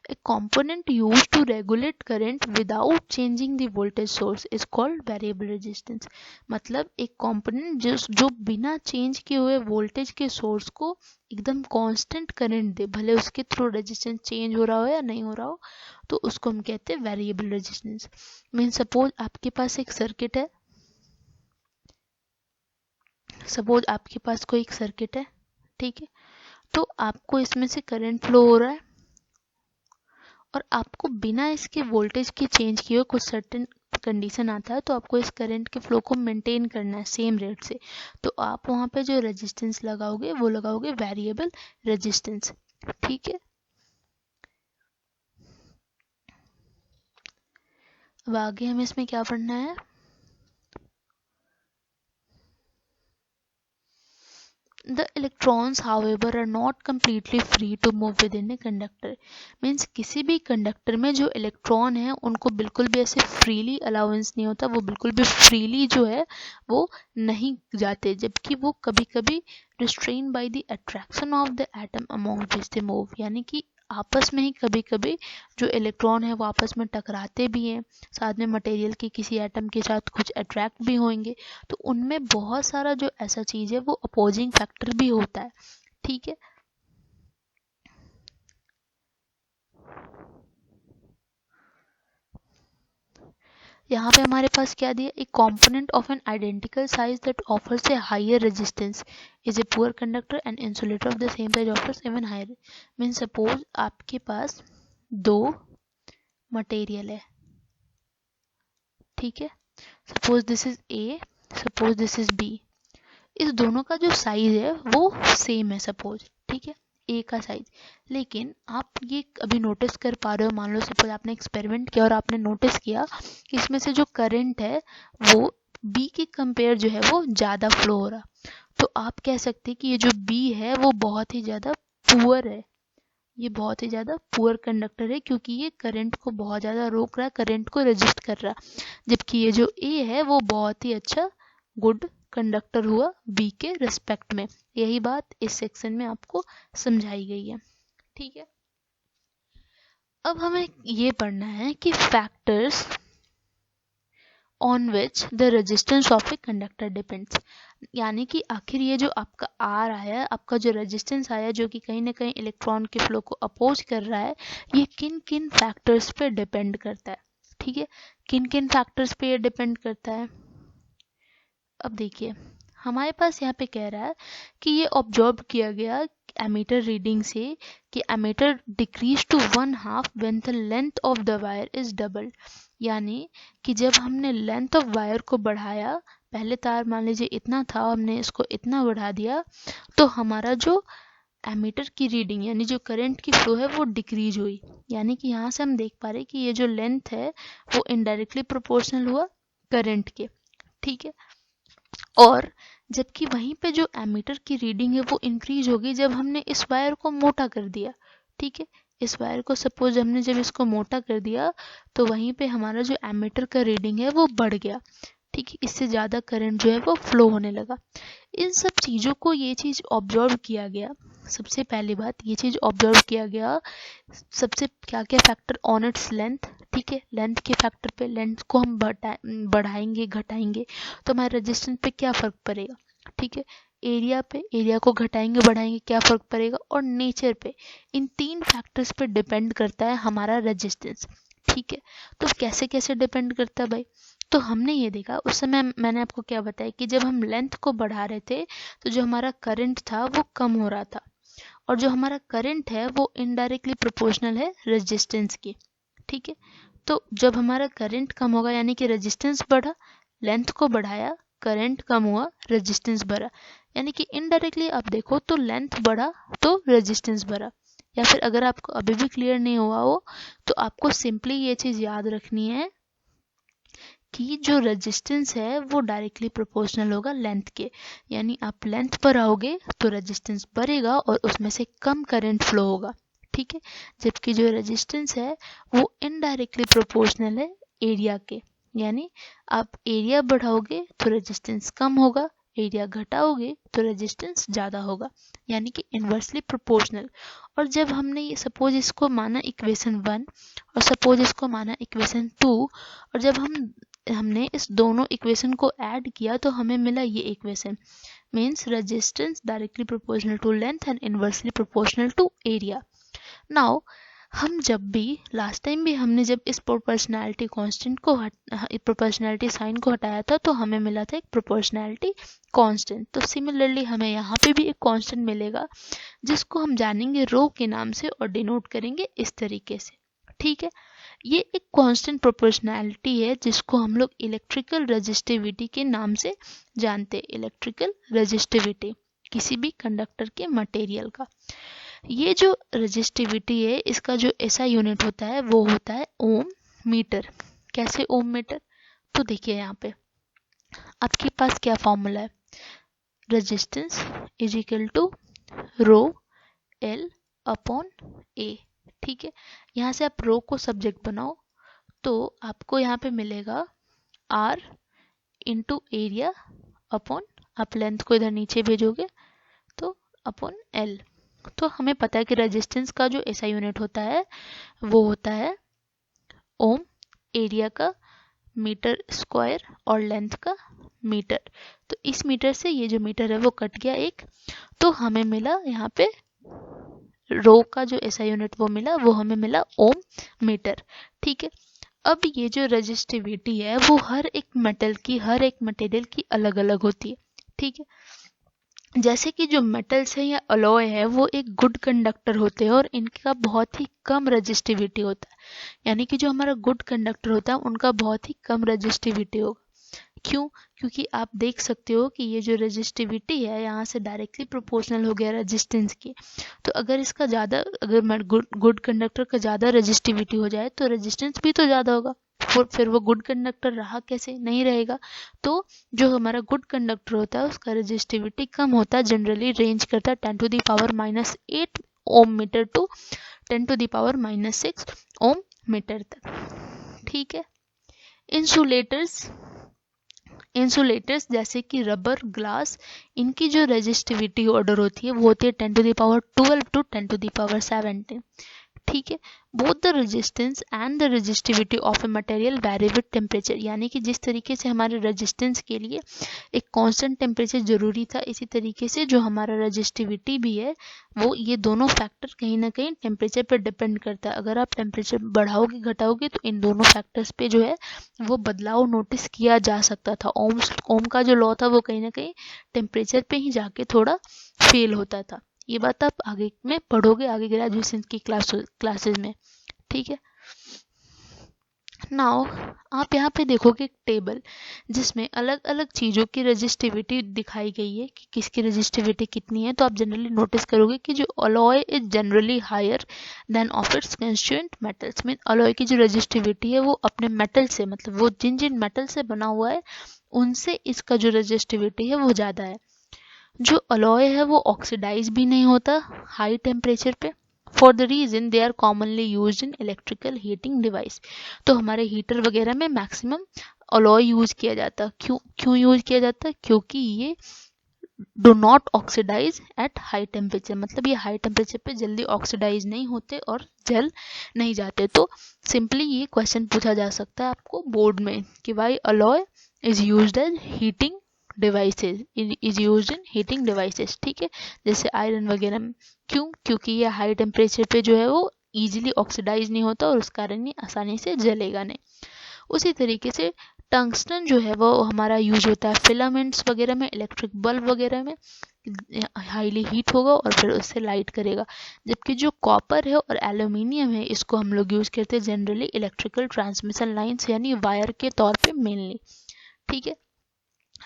A component used to regulate current without changing the voltage source is called variable resistance. मतलब एक component जो बिना चेंज किए हुए वोल्टेज के सोर्स को एकदम कांस्टेंट करंट दे, भले उसके थ्रू रेजिस्टेंस चेंज हो रहा हो या नहीं हो रहा हो, तो उसको हम कहते हैं वेरिएबल रेजिस्टेंस. मीन सपोज आपके पास एक सर्किट है, कोई एक सर्किट है, ठीक है. तो आपको इसमें से करंट फ्लो हो रहा है और आपको बिना इसके वोल्टेज के चेंज किए कुछ सर्टेन कंडीशन आता है, तो आपको इस करंट के फ्लो को मेंटेन करना है सेम रेट से. तो आप वहाँ पे जो रेजिस्टेंस लगाओगे वो लगाओगे वेरिएबल रेजिस्टेंस. ठीक है. अब आगे हमें इसमें क्या पढ़ना है. The electrons, however, are not completely free to move within a conductor. Means किसी भी कंडक्टर में जो इलेक्ट्रॉन है उनको बिल्कुल भी ऐसे फ्रीली अलाउंस नहीं होता, वो बिल्कुल भी फ्रीली जो है वो नहीं जाते, जबकि वो कभी कभी restrain by the attraction of the atom among which they move. यानी कि आपस में ही कभी कभी जो इलेक्ट्रॉन है वो आपस में टकराते भी हैं, साथ में मटेरियल के किसी एटम के साथ कुछ अट्रैक्ट भी होंगे. तो उनमें बहुत सारा जो ऐसा चीज़ है वो अपोजिंग फैक्टर भी होता है. ठीक है. यहाँ पे हमारे पास क्या दिया, एक component of an identical size that offers a higher resistance is a poor conductor and insulator of the same size offers even higher. Mean suppose आपके पास दो मटेरियल है, ठीक है. Suppose this is A, suppose this is B. इस दोनों का जो साइज है वो सेम है सपोज, ठीक है, ए का साइज. लेकिन आप ये अभी नोटिस कर पा रहे हो, मान लो सपोज आपने एक्सपेरिमेंट किया और आपने नोटिस किया कि इसमें से जो करंट है वो बी के कंपेयर जो है वो ज़्यादा फ्लो हो रहा. तो आप कह सकते हैं कि ये जो बी है वो बहुत ही ज़्यादा पुअर है, ये बहुत ही ज़्यादा पुअर कंडक्टर है, क्योंकि ये करंट को बहुत ज़्यादा रोक रहा है, करंट को रेजिस्ट कर रहा. जबकि ये जो ए है वो बहुत ही अच्छा गुड कंडक्टर हुआ बी के रिस्पेक्ट में. यही बात इस सेक्शन में आपको समझाई गई है. ठीक है. अब हमें ये पढ़ना है कि factors on which the resistance of a conductor depends. यानी कि आखिर ये जो आपका आर आया, आपका जो रेजिस्टेंस आया जो कि कहीं ना कहीं इलेक्ट्रॉन के फ्लो को अपोज कर रहा है, ये किन किन फैक्टर्स पे डिपेंड करता है. ठीक है. किन किन फैक्टर्स पे ये डिपेंड करता है. अब देखिए हमारे पास यहाँ पे कह रहा है कि ये ऑब्जर्व किया गया एमीटर रीडिंग से कि ammeter decrease to 1/2 when the length of the wire is double. यानी कि जब हमने लेंथ ऑफ वायर को बढ़ाया, पहले तार मान लीजिए इतना था, हमने इसको इतना बढ़ा दिया, तो हमारा जो एमीटर की रीडिंग यानी जो करंट की फ्लो है वो डिक्रीज हुई. यानी कि यहाँ से हम देख पा रहे हैं कि ये जो लेंथ है वो इनडायरेक्टली प्रोपोर्शनल हुआ करंट के. ठीक है. और जबकि वहीं पे जो एमीटर की रीडिंग है वो इंक्रीज होगी जब हमने इस वायर को मोटा कर दिया. ठीक है. इस वायर को सपोज हमने जब इसको मोटा कर दिया तो वहीं पे हमारा जो एमीटर का रीडिंग है वो बढ़ गया. ठीक है. इससे ज़्यादा करंट जो है वो फ्लो होने लगा. इन सब चीज़ों को ये चीज़ ऑब्जर्व किया गया. सबसे पहली बात ये चीज़ ऑब्जर्व किया गया, सबसे क्या क्या फैक्टर ऑन इट्स लेंथ. ठीक है. लेंथ के फैक्टर पे, लेंथ को हम बढ़ाएंगे घटाएंगे तो हमारे रेजिस्टेंस पे क्या फ़र्क पड़ेगा. ठीक है. एरिया पे, एरिया को घटाएंगे बढ़ाएंगे क्या फ़र्क पड़ेगा. और नेचर पे, इन तीन फैक्टर्स पे डिपेंड करता है हमारा रेजिस्टेंस. ठीक है. तो कैसे कैसे डिपेंड करता है भाई, तो हमने ये देखा उस समय मैंने आपको क्या बताया कि जब हम लेंथ को बढ़ा रहे थे तो जो हमारा करंट था वो कम हो रहा था, और जो हमारा करंट है वो इनडायरेक्टली प्रोपोर्शनल है रेजिस्टेंस की. ठीक है. तो जब हमारा करंट कम होगा यानी कि रेजिस्टेंस बढ़ा, लेंथ को बढ़ाया, करंट कम हुआ, रेजिस्टेंस बढ़ा. यानी कि इनडायरेक्टली आप देखो तो लेंथ बढ़ा तो रेजिस्टेंस बढ़ा. या फिर अगर आपको अभी भी क्लियर नहीं हुआ हो तो आपको सिंपली ये चीज़ याद रखनी है कि जो रेजिस्टेंस है वो डायरेक्टली प्रोपोर्शनल होगा लेंथ के. यानी आप लेंथ पर आओगे तो रेजिस्टेंस बढ़ेगा और उसमें से कम करंट फ्लो होगा. ठीक है. जबकि जो रेजिस्टेंस है वो इनडायरेक्टली प्रोपोर्शनल है एरिया के. यानी आप एरिया बढ़ाओगे तो रेजिस्टेंस कम होगा, एरिया घटाओगे तो रेजिस्टेंस ज़्यादा होगा, यानी कि इन्वर्सली प्रोपोर्शनल। और जब हमने ये सपोज इसको माना इक्वेशन 1 और सपोज इसको माना इक्वेशन 2, और जब हमने इस दोनों इक्वेशन को ऐड किया तो हमें मिला ये equation, means resistance directly proportional to length and inversely proportional to area. Now हम जब भी लास्ट टाइम भी हमने जब इस प्रोपोर्शनैलिटी कांस्टेंट को प्रोपोर्शनैलिटी साइन को हटाया था तो हमें मिला था एक प्रोपोर्शनैलिटी कांस्टेंट। तो सिमिलरली हमें यहाँ पे भी एक कांस्टेंट मिलेगा जिसको हम जानेंगे रो के नाम से और डिनोट करेंगे इस तरीके से। ठीक है, ये एक कांस्टेंट प्रोपोर्शनैलिटी है जिसको हम लोग इलेक्ट्रिकल रेजिस्टिविटी के नाम से जानते हैं। इलेक्ट्रिकल रेजिस्टिविटी किसी भी कंडक्टर के मटेरियल का। ये जो रेजिस्टिविटी है इसका जो ऐसा यूनिट होता है वो होता है ओम मीटर। कैसे ओम मीटर? तो देखिए यहाँ पे आपके पास क्या फॉर्मूला है, resistance is equal to rho L upon A. ठीक है, यहाँ से आप रो को सब्जेक्ट बनाओ तो आपको यहाँ पे मिलेगा आर इंटू एरिया अपॉन, आप लेंथ को इधर नीचे भेजोगे तो अपॉन एल। तो हमें पता है कि रेजिस्टेंस का जो ऐसा यूनिट होता है वो होता है ओम, एरिया का मीटर स्क्वायर और लेंथ का मीटर। तो इस मीटर से ये जो मीटर है वो कट गया एक, तो हमें मिला यहाँ पे रो का जो ऐसा यूनिट वो मिला, वो हमें मिला ओम मीटर। ठीक है, अब ये जो रेजिस्टिविटी है वो हर एक मेटल की, हर एक मटेरियल की अलग अलग होती है। ठीक है, जैसे कि जो मेटल्स है या अलॉय है वो एक गुड कंडक्टर होते हैं और इनका बहुत ही कम रेजिस्टिविटी होता है, यानी कि जो हमारा गुड कंडक्टर होता है उनका बहुत ही कम रेजिस्टिविटी होगा। क्यों? क्योंकि आप देख सकते हो कि ये जो रेजिस्टिविटी है यहाँ से डायरेक्टली प्रोपोर्शनल हो गया रेजिस्टेंस की। तो अगर इसका ज़्यादा, अगर गुड कंडक्टर का ज़्यादा रेजिस्टिविटी हो जाए तो रेजिस्टेंस भी तो ज़्यादा होगा, फिर वो गुड कंडक्टर रहा कैसे? नहीं रहेगा। तो जो हमारा गुड कंडक्टर होता है उसका रेजिस्टिविटी कम होता है, जनरली रेंज करता है 10⁻⁸ ओम मीटर टू 10⁻⁻6 ओम मीटर तक। ठीक है, इंसुलेटर्स जैसे कि रबर, ग्लास, इनकी जो रेजिस्टिविटी ऑर्डर होती है वो होती है 10⁻12 टू 10⁻17। ठीक है, both the resistance and the resistivity of a material very with temperature, यानी कि जिस तरीके से हमारे रेजिस्टेंस के लिए एक कांस्टेंट टेम्परेचर जरूरी था, इसी तरीके से जो हमारा रेजिस्टिविटी भी है वो, ये दोनों फैक्टर कहीं ना कहीं टेम्परेचर पर डिपेंड करता है। अगर आप टेम्परेचर बढ़ाओगे घटाओगे तो इन दोनों फैक्टर्स पे जो है वो बदलाव नोटिस किया जा सकता था। ओम का जो लॉ था वो कहीं ना कहीं टेम्परेचर पे ही जाके थोड़ा फेल होता था। ये बात आप आगे में पढ़ोगे, आगे ग्रेजुएशन की क्लासेस में। ठीक है, नाउ आप यहाँ पे देखोगे एक टेबल जिसमें अलग अलग चीज़ों की रेजिस्टिविटी दिखाई गई है कि किसकी रेजिस्टिविटी कितनी है। तो आप जनरली नोटिस करोगे कि जो alloy is generally higher than of its constituent metals. Mean alloy की जो रेजिस्टिविटी है वो अपने मेटल से, मतलब वो जिन जिन मेटल से बना हुआ है उनसे इसका जो रेजिस्टिविटी है वो ज़्यादा है। जो अलॉय है वो ऑक्सीडाइज भी नहीं होता हाई टेम्परेचर पे, for the reason they are commonly used in electrical heating device. तो हमारे हीटर वगैरह में मैक्सिमम अलॉय यूज किया जाता है। क्यों यूज किया जाता है? क्योंकि ये do not oxidise at high temperature, मतलब ये हाई टेम्परेचर पे जल्दी ऑक्सीडाइज नहीं होते और जल नहीं जाते। तो सिंपली ये क्वेश्चन पूछा जा सकता है आपको बोर्ड में कि why alloy is used as heating devices, is used in heating devices. ठीक है, जैसे आयरन वगैरह में। क्यों? क्योंकि ये हाई टेम्परेचर पे जो है वो इजीली ऑक्सीडाइज नहीं होता और उस कारण ये आसानी से जलेगा नहीं। उसी तरीके से टंगस्टन जो है वो हमारा यूज होता है फिलामेंट्स वगैरह में, इलेक्ट्रिक बल्ब वगैरह में, हाईली हीट होगा और फिर उससे लाइट करेगा। जबकि जो कॉपर है और एल्यूमिनियम है इसको हम लोग यूज करते हैं जनरली इलेक्ट्रिकल ट्रांसमिशन लाइन्स यानी वायर के तौर पे मेनली। ठीक है,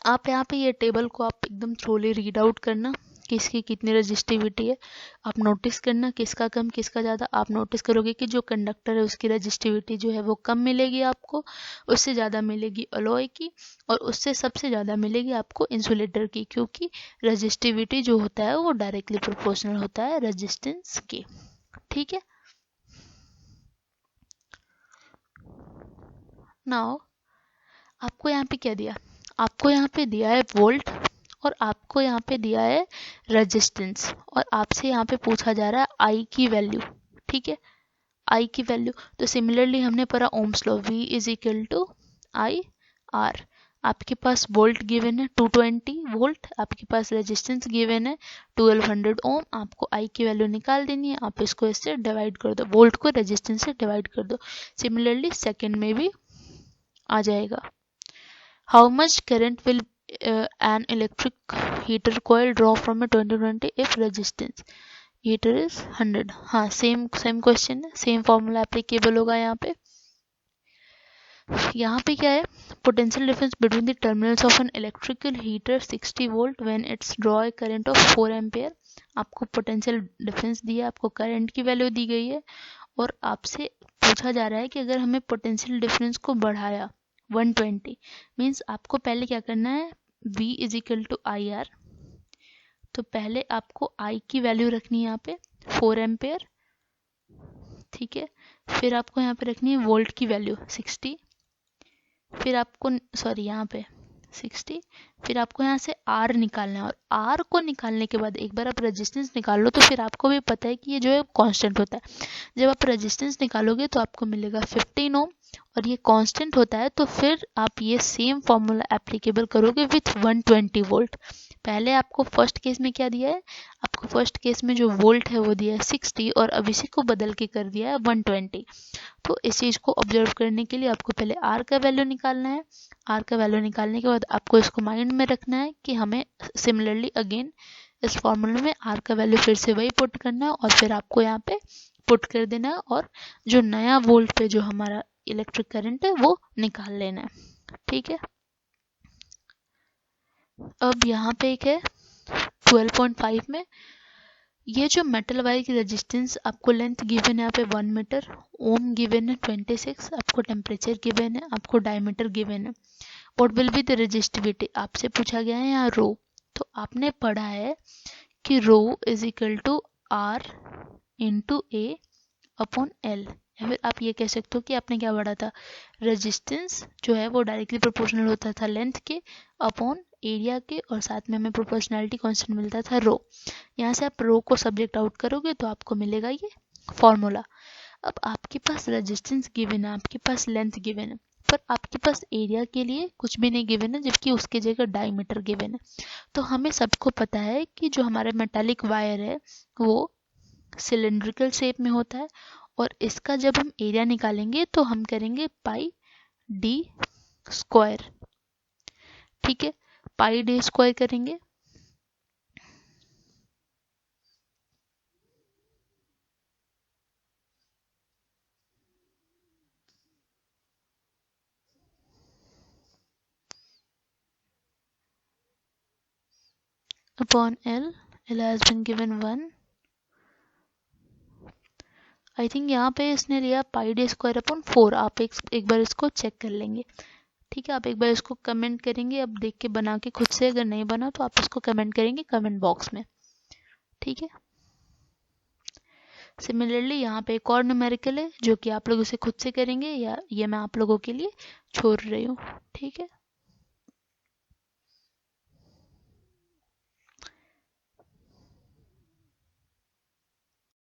आप यहाँ पे ये टेबल को आप एकदम थ्रोली रीड आउट करना कि इसकी कितनी रेजिस्टिविटी है। आप नोटिस करना किसका कम किसका ज़्यादा। आप नोटिस करोगे कि जो कंडक्टर है उसकी रेजिस्टिविटी जो है वो कम मिलेगी आपको, उससे ज़्यादा मिलेगी अलॉय की, और उससे सबसे ज़्यादा मिलेगी आपको इंसुलेटर की, क्योंकि रेजिस्टिविटी जो होता है वो डायरेक्टली प्रोपोर्शनल होता है रेजिस्टेंस के। ठीक है, नाउ आपको यहाँ पे क्या दिया? आपको यहाँ पे दिया है वोल्ट और आपको यहाँ पे दिया है रेजिस्टेंस और आपसे यहाँ पे पूछा जा रहा है आई की वैल्यू। ठीक है, आई की वैल्यू। तो सिमिलरली हमने पढ़ा Ohm's law, V is equal to I R. आपके पास वोल्ट गिवन है 220 वोल्ट, आपके पास रेजिस्टेंस गिवन है 1200 ओम। आपको आई की वैल्यू निकाल देनी है, आप इसको इससे डिवाइड कर दो, वोल्ट को रेजिस्टेंस से डिवाइड कर दो। सिमिलरली सेकेंड में भी आ जाएगा। How much current will an electric heater coil draw from a 2020 if resistance heater is 100। हाँ, सेम क्वेश्चन है, सेम फॉर्मूला एप्लीकेबल होगा यहाँ पे। यहाँ पे क्या है, potential difference between the terminals of an electrical heater 60 volt when it's draw a current of 4 ampere. आपको पोटेंशियल डिफरेंस दिया, आपको करंट की वैल्यू दी गई है और आपसे पूछा जा रहा है कि अगर हमें पोटेंशियल डिफरेंस को बढ़ाया 120 मीन्स आपको पहले क्या करना है, V is equal to I R. तो पहले आपको I की वैल्यू रखनी है यहाँ पे 4 एम्पेयर। ठीक है, फिर आपको यहाँ पे रखनी है वोल्ट की वैल्यू 60, फिर आपको सॉरी यहाँ पे 60, फिर आपको यहाँ से R निकालना है और R को निकालने के बाद एक बार आप रेजिस्टेंस निकाल लो तो फिर आपको भी पता है कि ये जो है कांस्टेंट होता है। जब आप रेजिस्टेंस निकालोगे तो आपको मिलेगा 15 ओम और ये कांस्टेंट होता है, तो फिर आप ये सेम फॉर्मूला एप्लीकेबल करोगे विथ 120 वोल्ट। पहले आपको फर्स्ट केस में क्या दिया है, आपको फर्स्ट केस में जो वोल्ट है वो दिया है 60 और अब इसी को बदल के कर दिया है 120। तो इस चीज़ को ऑब्जर्व करने के लिए आपको पहले R का वैल्यू निकालना है। R का वैल्यू निकालने के बाद आपको इसको माइंड में रखना है कि हमें सिमिलरली अगेन इस फॉर्मूले में R का वैल्यू फिर से वही पुट करना है और फिर आपको यहाँ पे पुट कर देना है और जो नया वोल्ट पे जो हमारा इलेक्ट्रिक करंट है वो निकाल लेना है। ठीक है, अब यहाँ पे एक है 12.5 में ये जो मेटल वायर की रेजिस्टेंस आपको लेंथ गिवन है यहाँ पे 1 मीटर, ओम गिवन है 26, आपको टेम्परेचर गिवन है, आपको डायमीटर गिवन है। What will be the resistivity आपसे पूछा गया है यहाँ रो। तो आपने पढ़ा है कि rho is equal to R into A upon L, या फिर आप ये कह सकते हो कि आपने क्या पढ़ा था, रेजिस्टेंस जो है वो डायरेक्टली प्रोपोर्शनल होता था लेंथ के अपॉन एरिया के और साथ में हमें प्रोपोर्शनैलिटी कांस्टेंट मिलता था रो। यहाँ से आप रो को सब्जेक्ट आउट करोगे तो आपको मिलेगा ये फॉर्मूला। अब आपके पास रेजिस्टेंस गिवन है, आपके पास लेंथ गिवन है, पर आपके पास एरिया के लिए कुछ भी नहीं गिवन है, जबकि उसके जगह डायमीटर गिवन है। तो हमें सबको पता है कि जो हमारा मेटालिक वायर है वो सिलेंड्रिकल शेप में होता है और इसका जब हम एरिया निकालेंगे तो हम करेंगे पाई डी स्क्वायर। ठीक है, पाई डी स्क्वायर करेंगे upon L has been given 1। I think यहाँ पे इसने लिया पाई डी स्क्वायर अपॉन 4। आप एक बार इसको चेक कर लेंगे। ठीक है, आप एक बार इसको कमेंट करेंगे, अब देख के बना के खुद से, अगर नहीं बना तो आप इसको कमेंट करेंगे कमेंट बॉक्स में। ठीक है, सिमिलरली यहाँ पे एक और न्यूमेरिकल है जो कि आप लोग इसे खुद से करेंगे या ये मैं आप लोगों के लिए छोड़ रही हूँ। ठीक है।